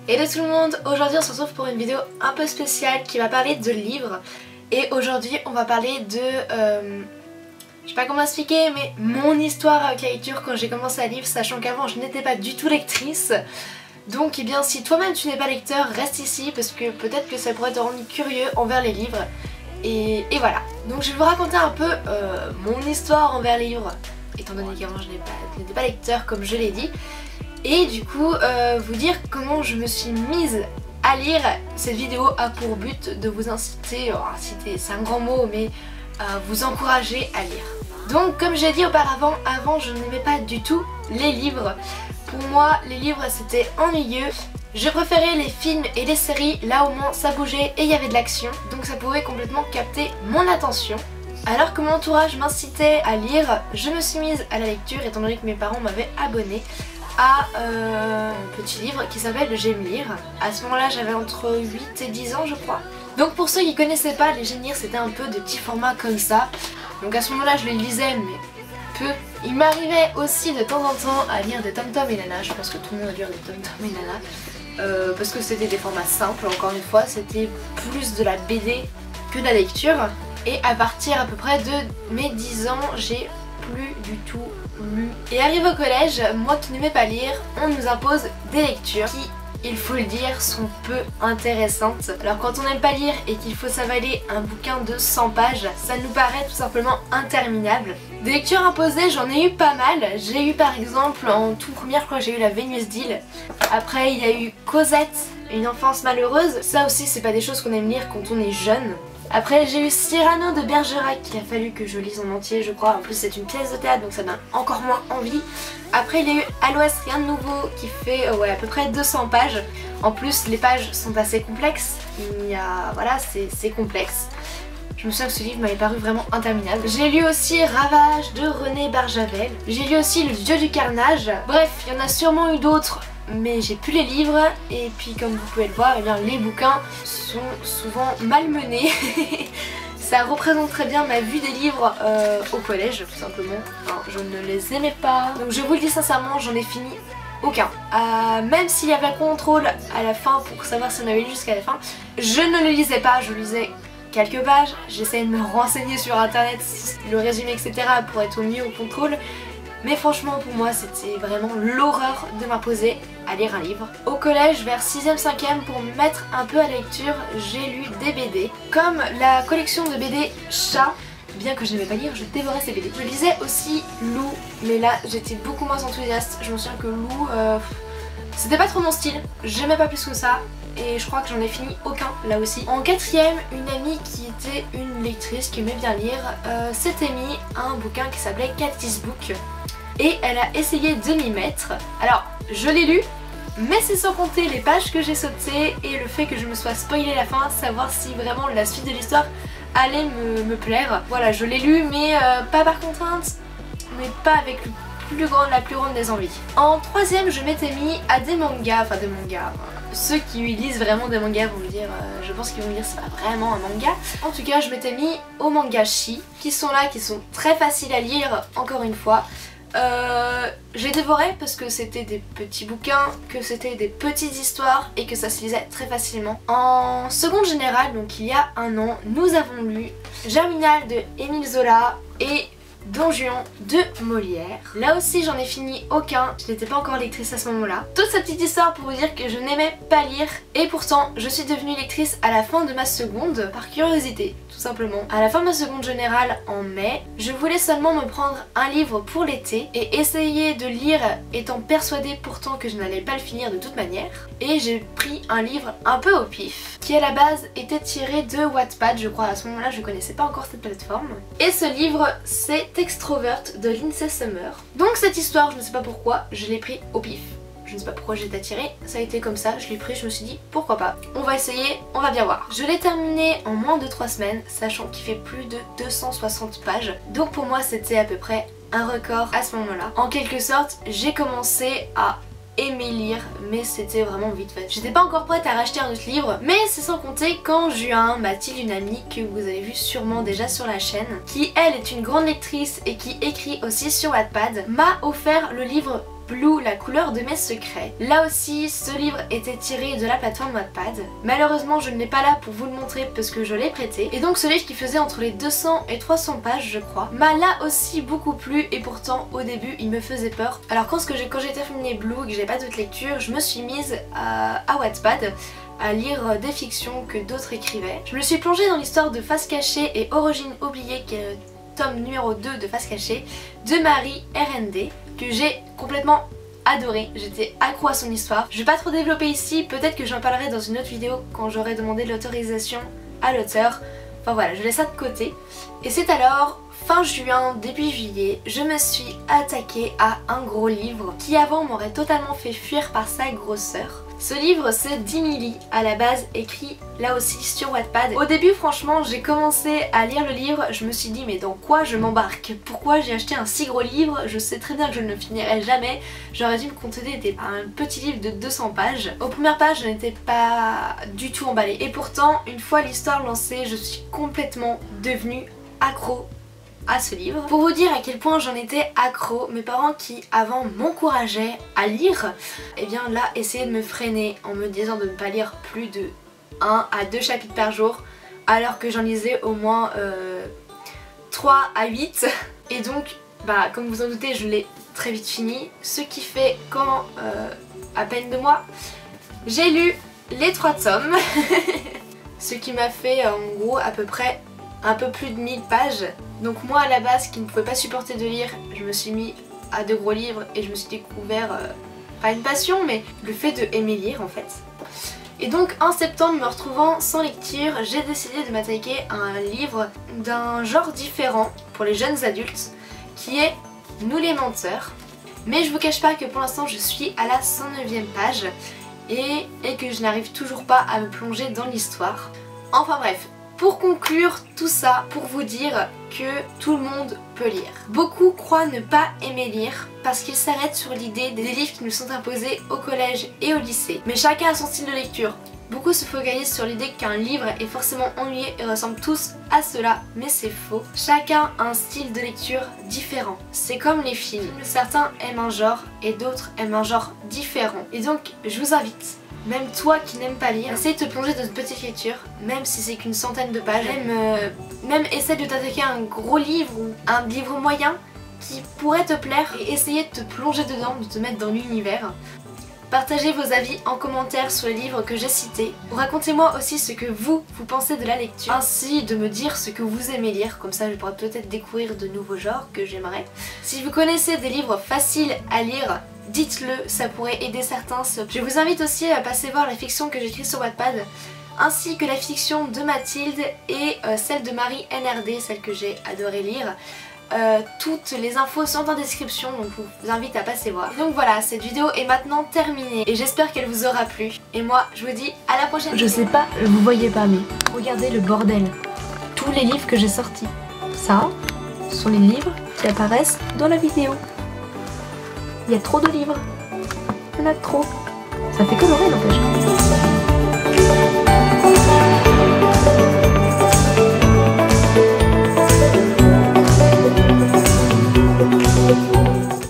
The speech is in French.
Hello tout le monde, aujourd'hui on se retrouve pour une vidéo un peu spéciale qui va parler de livres. Et aujourd'hui on va parler de... je sais pas comment expliquer, mais mon histoire avec la lecture quand j'ai commencé à lire, sachant qu'avant je n'étais pas du tout lectrice. Donc eh bien si toi-même tu n'es pas lecteur, reste ici parce que peut-être que ça pourrait te rendre curieux envers les livres. Et voilà, donc je vais vous raconter un peu mon histoire envers les livres, étant donné qu'avant je n'étais pas lecteur comme je l'ai dit. Et du coup vous dire comment je me suis mise à lire. Cette vidéo a pour but de vous inciter, inciter c'est un grand mot, mais vous encourager à lire. Donc comme j'ai dit auparavant, avant je n'aimais pas du tout les livres. Pour moi les livres c'était ennuyeux. Je préférais les films et les séries, là au moins ça bougeait et il y avait de l'action, donc ça pouvait complètement capter mon attention. Alors que mon entourage m'incitait à lire, je me suis mise à la lecture étant donné que mes parents m'avaient abonnée à un petit livre qui s'appelle J'aime lire. À ce moment là j'avais entre 8 et 10 ans je crois. Donc pour ceux qui connaissaient pas, les J'aime lire c'était un peu des petits formats comme ça. Donc à ce moment là je les lisais mais peu. Il m'arrivait aussi de temps en temps à lire des Tom Tom et Nana, je pense que tout le monde a lu des Tom Tom et Nana. Parce que c'était des formats simples, encore une fois, c'était plus de la BD que de la lecture. Et à partir à peu près de mes 10 ans, j'ai plus du tout lu. Et arrivé au collège, moi qui n'aimais pas lire, on nous impose des lectures qui, il faut le dire, sont peu intéressantes. Alors quand on n'aime pas lire et qu'il faut s'avaler un bouquin de 100 pages, ça nous paraît tout simplement interminable. Des lectures imposées, j'en ai eu pas mal. J'ai eu par exemple en toute première, je crois que j'ai eu la Vénus d'Île. Après il y a eu Cosette, une enfance malheureuse. Ça aussi c'est pas des choses qu'on aime lire quand on est jeune. Après j'ai eu Cyrano de Bergerac qu'il a fallu que je lise en entier je crois, en plus c'est une pièce de théâtre donc ça donne encore moins envie. Après il y a eu À l'Ouest rien de nouveau qui fait ouais, à peu près 200 pages. En plus les pages sont assez complexes, voilà c'est complexe. Je me souviens que ce livre m'avait paru vraiment interminable. J'ai lu aussi Ravage de René Barjavel. J'ai lu aussi Le Dieu du Carnage. Bref, il y en a sûrement eu d'autres, mais j'ai plus les livres. Et puis comme vous pouvez le voir, eh bien, les bouquins sont souvent malmenés. Ça représente très bien ma vue des livres au collège, tout simplement. Enfin, je ne les aimais pas. Donc je vous le dis sincèrement, j'en ai fini aucun. Même s'il y avait un contrôle à la fin pour savoir si on avait lu jusqu'à la fin, je ne le lisais pas, je lisais quelques pages, j'essayais de me renseigner sur internet, le résumé etc. pour être au mieux au contrôle. Mais franchement pour moi c'était vraiment l'horreur de m'imposer à lire un livre. Au collège vers 6ème 5ème pour me mettre un peu à la lecture, j'ai lu des BD. Comme la collection de BD Chat, bien que je n'aimais pas lire, je dévorais ces BD. Je lisais aussi Lou, mais là j'étais beaucoup moins enthousiaste. Je me souviens que Lou, c'était pas trop mon style, j'aimais pas plus que ça. Et je crois que j'en ai fini aucun là aussi. En 4ème, une amie qui était une lectrice qui aimait bien lire s'était mis un bouquin qui s'appelait Cathy's Book et elle a essayé de m'y mettre. Alors je l'ai lu, mais c'est sans compter les pages que j'ai sautées et le fait que je me sois spoilé la fin, savoir si vraiment la suite de l'histoire allait me plaire. Voilà, je l'ai lu mais pas par contrainte, mais pas avec la plus grande des envies. En 3ème, je m'étais mis à des mangas, enfin des mangas. Ceux qui lisent vraiment des mangas vont me dire, je pense qu'ils vont me dire c'est pas vraiment un manga. En tout cas je m'étais mis aux mangashi qui sont là, qui sont très faciles à lire encore une fois. J'ai dévoré parce que c'était des petits bouquins, que c'était des petites histoires et que ça se lisait très facilement. En seconde générale, donc il y a un an, nous avons lu Germinal de Émile Zola et Don Juan de Molière. Là aussi j'en ai fini aucun, je n'étais pas encore lectrice à ce moment-là. Toute cette petite histoire pour vous dire que je n'aimais pas lire et pourtant je suis devenue lectrice à la fin de ma seconde par curiosité tout simplement. À la fin de ma seconde générale en mai, je voulais seulement me prendre un livre pour l'été et essayer de lire étant persuadée pourtant que je n'allais pas le finir de toute manière. Et j'ai pris un livre un peu au pif qui à la base était tiré de Wattpad je crois, à ce moment-là je connaissais pas encore cette plateforme. Et ce livre c'est Extrovert de Lindsay Summer. Donc cette histoire, je ne sais pas pourquoi, je l'ai pris au pif. Je ne sais pas pourquoi j'ai été attirée, ça a été comme ça, je l'ai pris, je me suis dit pourquoi pas. On va essayer, on va bien voir. Je l'ai terminé en moins de 3 semaines, sachant qu'il fait plus de 260 pages. Donc pour moi c'était à peu près un record à ce moment-là. En quelque sorte, j'ai commencé à aimé lire, mais c'était vraiment vite fait. J'étais pas encore prête à racheter un autre livre, mais c'est sans compter qu'en juin, Mathilde, une amie que vous avez vu sûrement déjà sur la chaîne, qui elle est une grande lectrice et qui écrit aussi sur Wattpad, m'a offert le livre Blue, la couleur de mes secrets. Là aussi, ce livre était tiré de la plateforme Wattpad. Malheureusement, je ne l'ai pas là pour vous le montrer parce que je l'ai prêté. Et donc ce livre qui faisait entre les 200 et 300 pages, je crois, m'a là aussi beaucoup plu et pourtant au début, il me faisait peur. Alors quand j'ai terminé Blue et que j'ai pas d'autres lectures, je me suis mise à Wattpad à lire des fictions que d'autres écrivaient. Je me suis plongée dans l'histoire de Face Cachée et Origine Oubliée, qui est le tome numéro 2 de Face Cachée, de Marie R.N.D. que j'ai complètement adoré, j'étais accro à son histoire. Je vais pas trop développer ici, peut-être que j'en parlerai dans une autre vidéo quand j'aurai demandé l'autorisation à l'auteur. Enfin voilà, je laisse ça de côté. Et c'est alors fin juin, début juillet, je me suis attaquée à un gros livre qui avant m'aurait totalement fait fuir par sa grosseur. Ce livre c'est d'Emily, à la base écrit là aussi sur Wattpad. Au début franchement j'ai commencé à lire le livre, je me suis dit mais dans quoi je m'embarque? Pourquoi j'ai acheté un si gros livre? Je sais très bien que je ne le finirai jamais. J'aurais dû me contenter d'un petit livre de 200 pages. Aux premières pages je n'étais pas du tout emballée. Et pourtant une fois l'histoire lancée je suis complètement devenue accro à ce livre. Pour vous dire à quel point j'en étais accro, mes parents qui avant m'encourageaient à lire, et bien là essayaient de me freiner en me disant de ne pas lire plus de 1 à 2 chapitres par jour alors que j'en lisais au moins 3 à 8 et donc bah comme vous en doutez je l'ai très vite fini, ce qui fait qu'en à peine 2 mois j'ai lu les 3 tomes ce qui m'a fait en gros à peu près un peu plus de 1000 pages. Donc moi à la base qui ne pouvais pas supporter de lire, je me suis mis à de gros livres et je me suis découvert, pas une passion mais le fait de aimer lire en fait. Et donc en septembre, me retrouvant sans lecture, j'ai décidé de m'attaquer à un livre d'un genre différent pour les jeunes adultes qui est Nous les menteurs. Mais je vous cache pas que pour l'instant je suis à la 109e page et que je n'arrive toujours pas à me plonger dans l'histoire. Enfin bref. Pour conclure tout ça, pour vous dire que tout le monde peut lire. Beaucoup croient ne pas aimer lire parce qu'ils s'arrêtent sur l'idée des livres qui nous sont imposés au collège et au lycée. Mais chacun a son style de lecture. Beaucoup se focalisent sur l'idée qu'un livre est forcément ennuyé et ressemble tous à cela, mais c'est faux. Chacun a un style de lecture différent. C'est comme les films. Certains aiment un genre et d'autres aiment un genre différent. Et donc je vous invite, même toi qui n'aimes pas lire, essaye de te plonger dans une petite lecture, même si c'est qu'une centaine de pages. Même essaye de t'attaquer à un gros livre ou un livre moyen qui pourrait te plaire et essayer de te plonger dedans, de te mettre dans l'univers. Partagez vos avis en commentaire sur les livres que j'ai cités. Racontez-moi aussi ce que vous pensez de la lecture, ainsi de me dire ce que vous aimez lire, comme ça je pourrais peut-être découvrir de nouveaux genres que j'aimerais. Si vous connaissez des livres faciles à lire, dites-le, ça pourrait aider certains. Je vous invite aussi à passer voir la fiction que j'écris sur Wattpad, ainsi que la fiction de Mathilde et celle de Marie N.R.D, celle que j'ai adoré lire. Toutes les infos sont en description, donc je vous invite à passer voir. Et donc voilà, cette vidéo est maintenant terminée et j'espère qu'elle vous aura plu. Et moi, je vous dis à la prochaine. Je sais pas, vous voyez pas, mais regardez le bordel. Tous les livres que j'ai sortis. Ça, ce sont les livres qui apparaissent dans la vidéo. Il y a trop de livres. Il y en a trop. Ça fait colorer n'empêche.